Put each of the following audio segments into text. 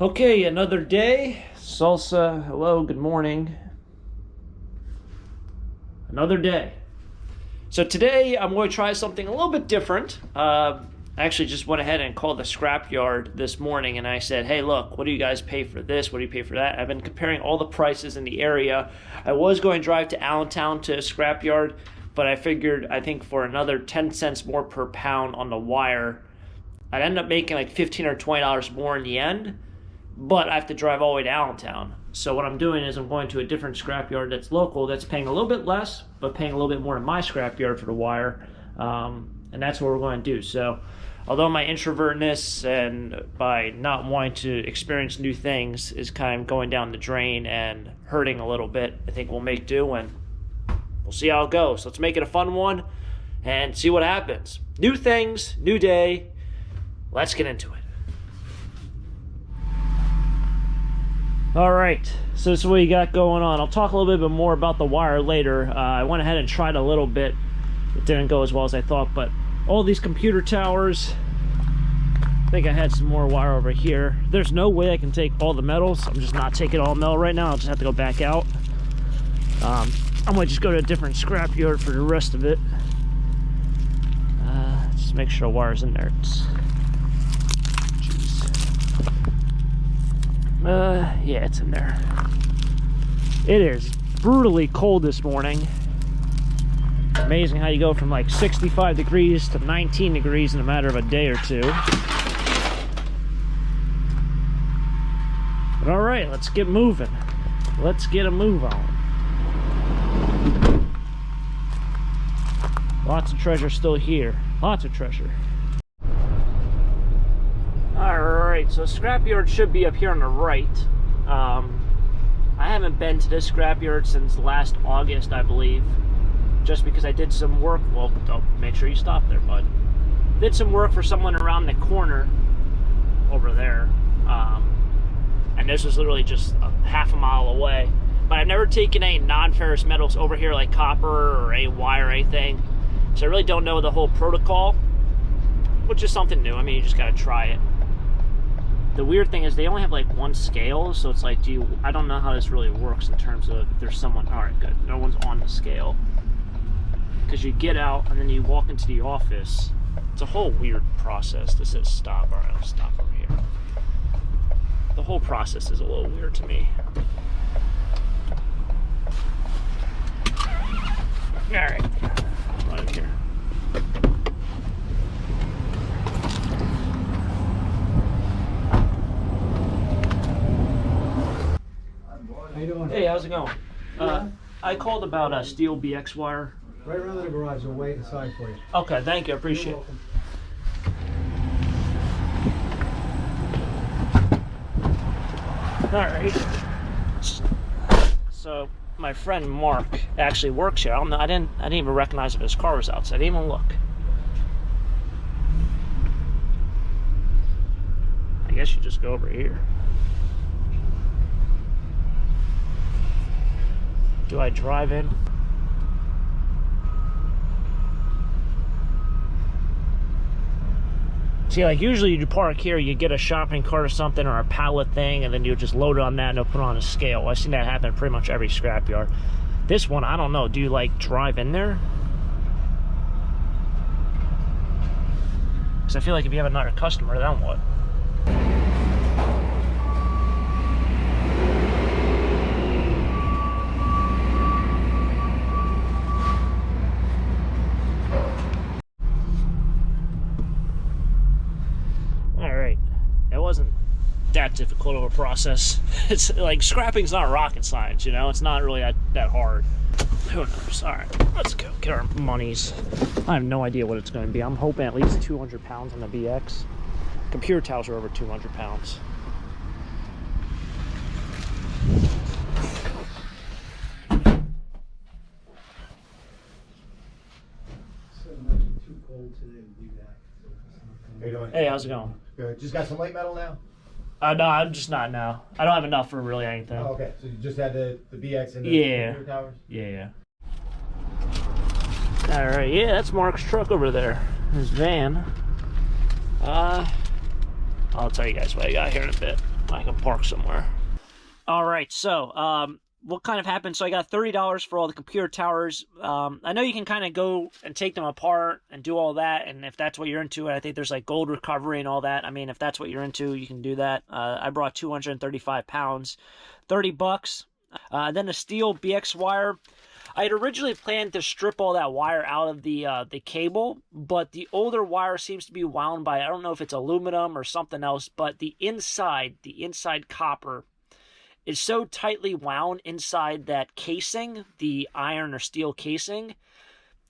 Okay, another day. Salsa, hello, good morning. Another day. So today I'm going to try something a little bit different. I actually just went ahead and called the scrapyard this morning and I said, hey, look, what do you guys pay for this? What do you pay for that? I've been comparing all the prices in the area. I was going to drive to Allentown to a scrapyard, but I figured I think for another 10 cents more per pound on the wire, I'd end up making like $15 or $20 more in the end. But I have to drive all the way to Allentown. So what I'm doing is I'm going to a different scrapyard that's local, that's paying a little bit less, but paying a little bit more in my scrapyard for the wire. And that's what we're going to do. So although my introvertness and by not wanting to experience new things is kind of going down the drain and hurting a little bit, I think we'll make do and we'll see how it goes. Let's make it a fun one and see what happens. New things, new day. Let's get into it. All right, so this is what you got going on. I'll talk a little bit more about the wire later. I went ahead and tried a little bit. It didn't go as well as I thought, but all these computer towers, I think I had some more wire over here. There's no way I can take all the metals. I'm just not taking all metal right now. I'll just have to go back out. I might just go to a different scrapyard for the rest of it. Just make sure the wire's in there. Yeah, it's in there. It is brutally cold this morning. Amazing how you go from like 65 degrees to 19 degrees in a matter of a day or two. But all right, let's get moving. Let's get a move on. Lots of treasure still here. Lots of treasure. Alright, so scrapyard should be up here on the right. I haven't been to this scrapyard since last August, I believe. Just because I did some work. Well, don't make sure you stop there, bud. Did some work for someone around the corner over there. And this was literally just half a mile away. But I've never taken any non-ferrous metals over here like copper or any wire or anything. So I really don't know the whole protocol. Which is something new. I mean, you just gotta try it. The weird thing is they only have like one scale, so it's like, I don't know how this really works in terms of if there's someone, all right, good, no one's on the scale. Because you get out and then you walk into the office. It's a whole weird process. This says stop, all right, I'll stop over here. The whole process is a little weird to me. All right, right in here. How you doing? Hey, how's it going? I called about a steel BX wire. Right around the garage. We'll wait inside for you. Okay, thank you. I appreciate it. All right. So my friend Mark actually works here. I didn't even recognize if his car was outside. I didn't even look. I guess you just go over here. Do I drive in? See, like usually you park here, you get a shopping cart or something or a pallet thing, and then you just load it on that and they'll put it on a scale. I've seen that happen at pretty much every scrapyard. This one, I don't know. Do you like drive in there? Because I feel like if you have another customer, then what? Wasn't that difficult of a process. It's like scrapping's not rocket science, you know. It's not really that hard. Who knows? All right, let's go get our monies. I have no idea what it's going to be. I'm hoping at least 200 pounds on the BX. Computer towers are over 200 pounds. Too cold today to do that. How you doing? Hey, how's it going? Good. Just got some light metal now? No, I'm just not now. I don't have enough for really anything. Oh, okay. So you just had the BX and the computer towers? Yeah. All right, yeah, that's Mark's truck over there. His van. I'll tell you guys what I got here in a bit. I can park somewhere. All right, so what kind of happened? So I got $30 for all the computer towers. I know you can kind of go and take them apart and do all that, and if that's what you're into, I think there's like gold recovery and all that. I mean, if that's what you're into, you can do that. I brought 235 pounds, $30. Then the steel BX wire. I had originally planned to strip all that wire out of the cable, but the older wire seems to be wound by, I don't know if it's aluminum or something else, but the inside copper is so tightly wound inside that casing, the iron or steel casing,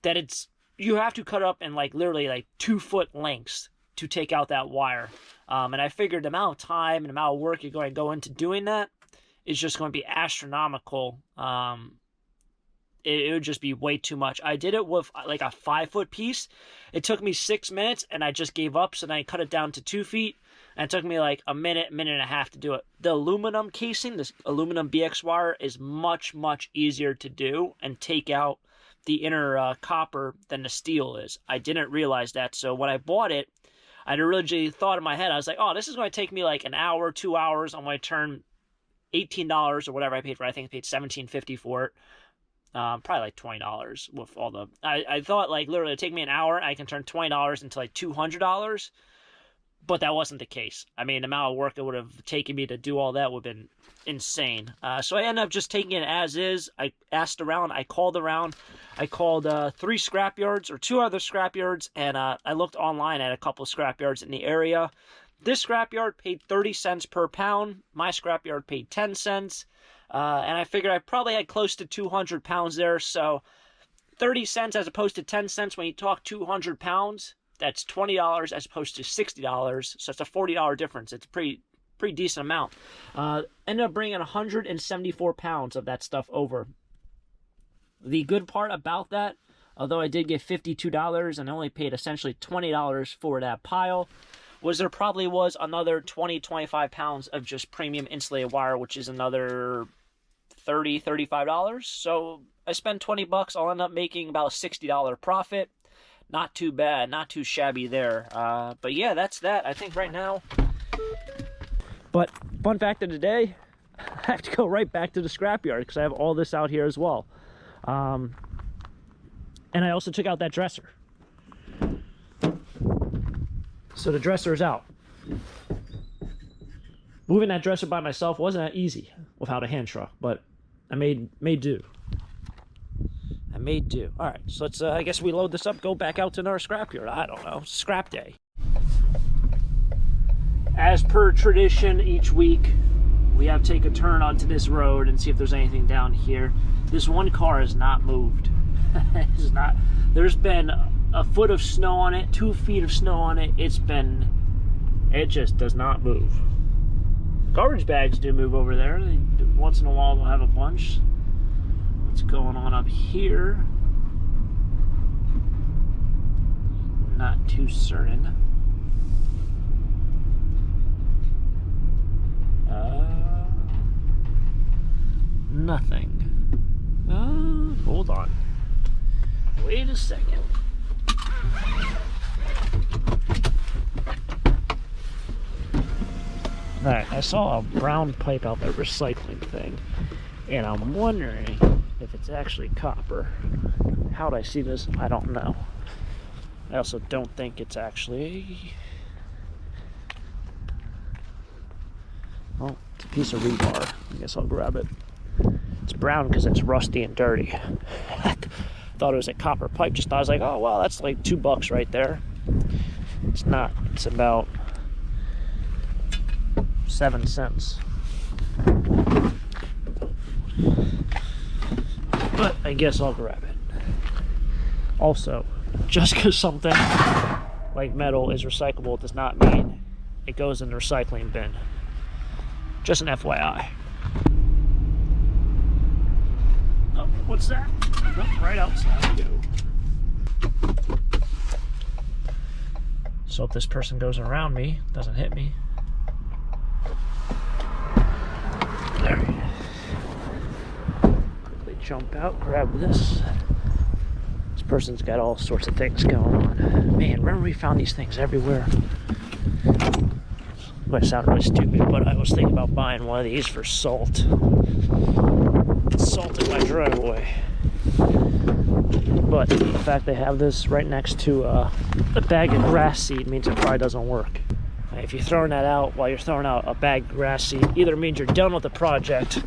that you have to cut up in like literally like 2-foot lengths to take out that wire. And I figured the amount of time and the amount of work you're going to go into doing that is just going to be astronomical. It would just be way too much. I did it with like a 5-foot piece. It took me 6 minutes and I just gave up. So then I cut it down to 2 feet. And it took me like a minute and a half to do it. The aluminum casing, this aluminum BX wire, is much, much easier to do and take out the inner copper than the steel is. I didn't realize that. So when I bought it, I'd originally thought in my head, I was like, oh, this is going to take me like an hour, 2 hours. I'm going to turn $18 or whatever I paid for it. I think I paid $17.50 for it. Probably like $20 with all the... I thought like literally it'd take me an hour. I can turn $20 into like $200. But that wasn't the case. I mean, the amount of work it would have taken me to do all that would have been insane. So I ended up just taking it as is. I asked around. I called around. I called 3 scrapyards or 2 other scrapyards. And I looked online at a couple of scrapyards in the area. This scrapyard paid 30 cents per pound. My scrapyard paid 10 cents. And I figured I probably had close to 200 pounds there. So 30 cents as opposed to 10 cents when you talk 200 pounds. That's $20 as opposed to $60, so it's a $40 difference. It's a pretty decent amount. Ended up bringing 174 pounds of that stuff over. The good part about that, although I did get $52 and I only paid essentially $20 for that pile, was there probably was another 20-25 pounds of just premium insulated wire, which is another $30-$35. So I spent $20. I'll end up making about a $60 profit. Not too bad, not too shabby there. But yeah, that's that. I think right now. But fun fact of the day, I have to go right back to the scrapyard because I have all this out here as well. And I also took out that dresser. So the dresser is out. Moving that dresser by myself wasn't that easy without a hand truck, but I made do. All right, so let's, I guess we load this up, go back out to another scrapyard. I don't know, scrap day. As per tradition, each week, we have to take a turn onto this road and see if there's anything down here. This one car is not moved. It's not. There's been a foot of snow on it, 2 feet of snow on it. It just does not move. Garbage bags do move over there. Once in a while, they'll have a bunch. What's going on up here? Not too certain. Nothing. Hold on. Wait a second. Alright, I saw a brown pipe out there recycling thing, and I'm wondering if it's actually copper. How'd I see this? I don't know. I also don't think it's actually... Well, it's a piece of rebar. I guess I'll grab it. It's brown because it's rusty and dirty. Thought it was a copper pipe. Just thought, I was like, oh, well, that's like $2 right there. It's not. It's about 7 cents. But I guess I'll grab it. Also, just because something like metal is recyclable does not mean it goes in the recycling bin. Just an FYI. Oh, what's that? Oh, right outside we go. So if this person goes around me, doesn't hit me. There he is. Quickly jump out, grab this. This person's got all sorts of things going on. Man, remember we found these things everywhere. Might sound really stupid, but I was thinking about buying one of these for salt. Salt in my driveway. But the fact they have this right next to a bag of grass seed means it probably doesn't work. If you're throwing that out while you're throwing out a bag of grass seed, either means you're done with the project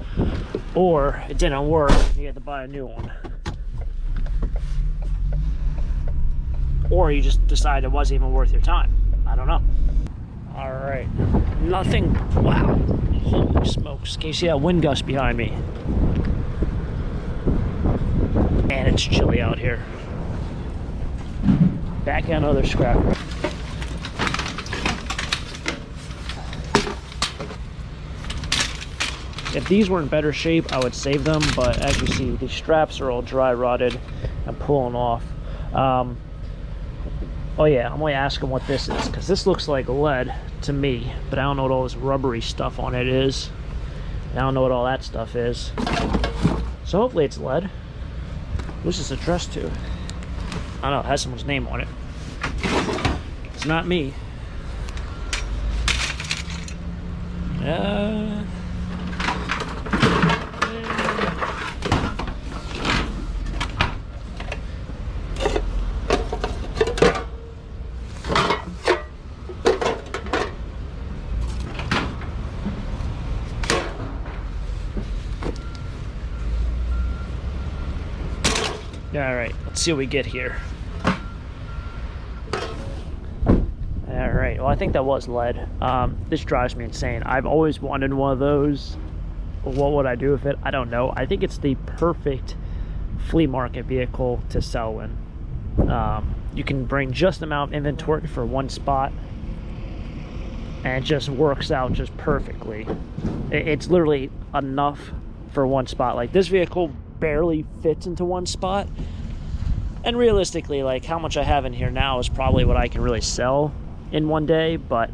or it didn't work and you had to buy a new one. Or you just decide it wasn't even worth your time. I don't know. All right, nothing. Wow, holy smokes. Can you see that wind gust behind me? Man, it's chilly out here. Back on another scrap. If these were in better shape, I would save them, but as you see, these straps are all dry rotted and pulling off. Oh yeah, I'm gonna ask them what this is, because this looks like lead to me, but I don't know what all this rubbery stuff on it is. I don't know what all that stuff is. So hopefully it's lead. Who's this addressed to? I don't know, it has someone's name on it. It's not me. All right, let's see what we get here. All right, well, I think that was lead. This drives me insane. I've always wanted one of those. What would I do with it? I don't know. I think it's the perfect flea market vehicle to sell in. You can bring just the amount of inventory for one spot, and it just works out just perfectly. It's literally enough for one spot. Like, this vehicle barely fits into one spot, and realistically, like, how much I have in here now is probably what I can really sell in one day, but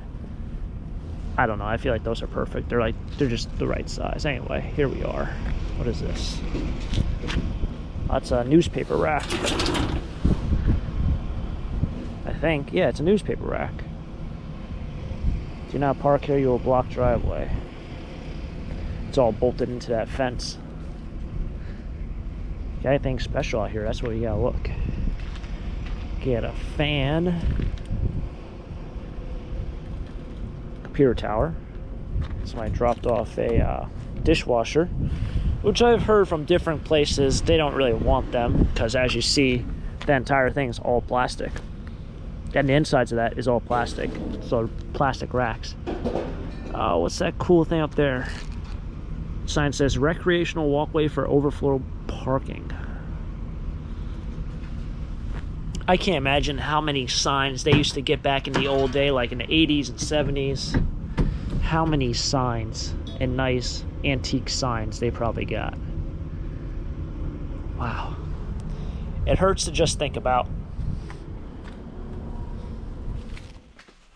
I don't know, I feel like those are perfect. They're just the right size. Anyway, here we are. What is this? That's a newspaper rack, I think. Yeah, it's a newspaper rack. Do not park here, you will block driveway. It's all bolted into that fence. Got anything special out here? That's where you gotta look. Get a fan. Computer tower. Somebody dropped off a dishwasher, which I've heard from different places they don't really want them, because as you see, the entire thing is all plastic. And the insides of that is all plastic. So plastic racks. What's that cool thing up there? Sign says recreational walkway for overflow parking. I can't imagine how many signs they used to get back in the old day, like in the 80s and 70s. How many signs and nice antique signs they probably got. Wow. It hurts to just think about.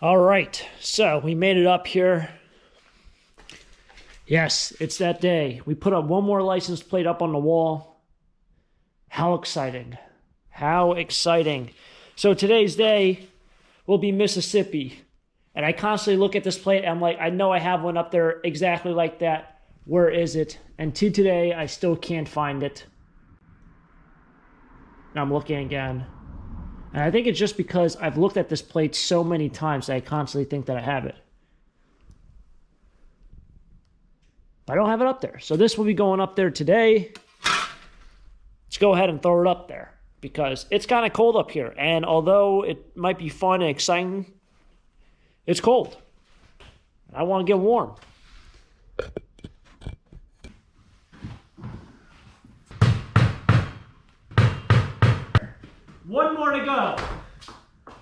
All right, so we made it up here. Yes, it's that day. We put up one more license plate up on the wall. How exciting. How exciting. So today's day will be Mississippi. And I constantly look at this plate and I'm like, I know I have one up there exactly like that. Where is it? And to today, I still can't find it. And I'm looking again. And I think it's just because I've looked at this plate so many times that I constantly think that I have it. I don't have it up there. So this will be going up there today. Let's go ahead and throw it up there because it's kind of cold up here. And although it might be fun and exciting, it's cold. I want to get warm. One more to go.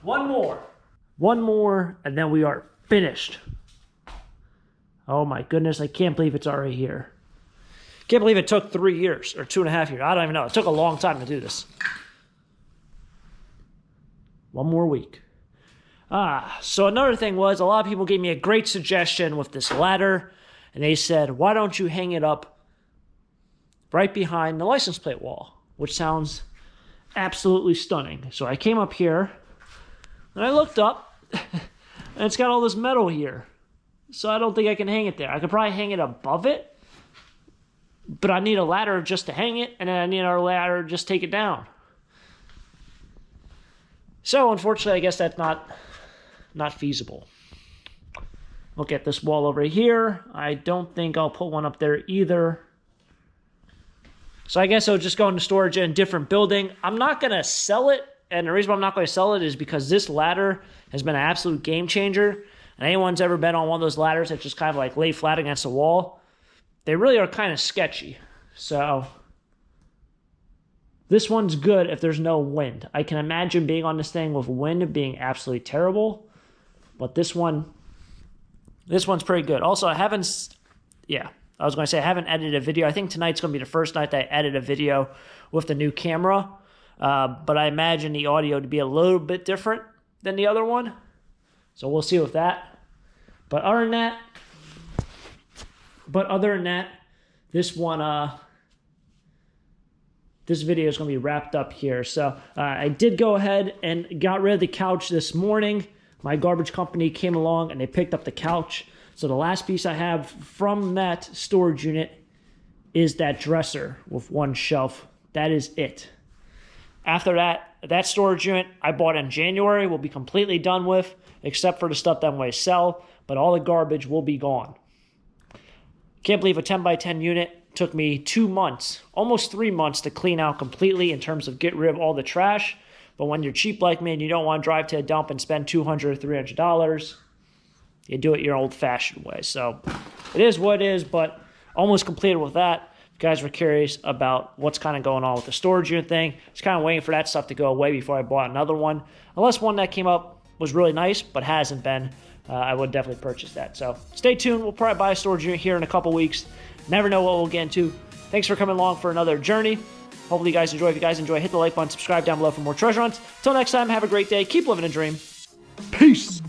One more. One more, and then we are finished. Oh my goodness, I can't believe it's already here. Can't believe it took 3 years or 2.5 years. I don't even know. It took a long time to do this. One more week. So another thing was, a lot of people gave me a great suggestion with this ladder, and they said, why don't you hang it up right behind the license plate wall, which sounds absolutely stunning. So I came up here, and I looked up, and it's got all this metal here. So I don't think I can hang it there. I could probably hang it above it, but I need a ladder just to hang it, and then I need another ladder to just take it down. So unfortunately, I guess that's not feasible. Look at this wall over here. I don't think I'll put one up there either. So I guess I'll just go into storage in a different building. I'm not going to sell it. And the reason why I'm not going to sell it is because this ladder has been an absolute game changer. And anyone's ever been on one of those ladders that just kind of like lay flat against the wall, they really are kind of sketchy. So this one's good if there's no wind. I can imagine being on this thing with wind being absolutely terrible. But this one's pretty good. Also, I haven't edited a video. I think tonight's going to be the first night that I edit a video with the new camera. But I imagine the audio to be a little bit different than the other one. So we'll see with that. But other than that, this one, this video is going to be wrapped up here. So I did go ahead and got rid of the couch this morning. My garbage company came along and they picked up the couch. So the last piece I have from that storage unit is that dresser with one shelf. That is it. After that storage unit I bought in January will be completely done with, except for the stuff that I'm going to sell, but all the garbage will be gone. Can't believe a 10 by 10 unit took me 2 months, almost 3 months to clean out completely in terms of get rid of all the trash. But when you're cheap like me and you don't want to drive to a dump and spend $200 or $300, you do it your old-fashioned way. So it is what it is, but almost completed with that. If you guys were curious about what's kind of going on with the storage unit thing, just kind of waiting for that stuff to go away before I bought another one. Unless one that came up was really nice, but hasn't been, I would definitely purchase that. So stay tuned. We'll probably buy a storage unit here in a couple weeks. Never know what we'll get into. Thanks for coming along for another journey. Hopefully you guys enjoy. If you guys enjoy, hit the like button, subscribe down below for more treasure hunts. Till next time, have a great day. Keep living a dream. Peace.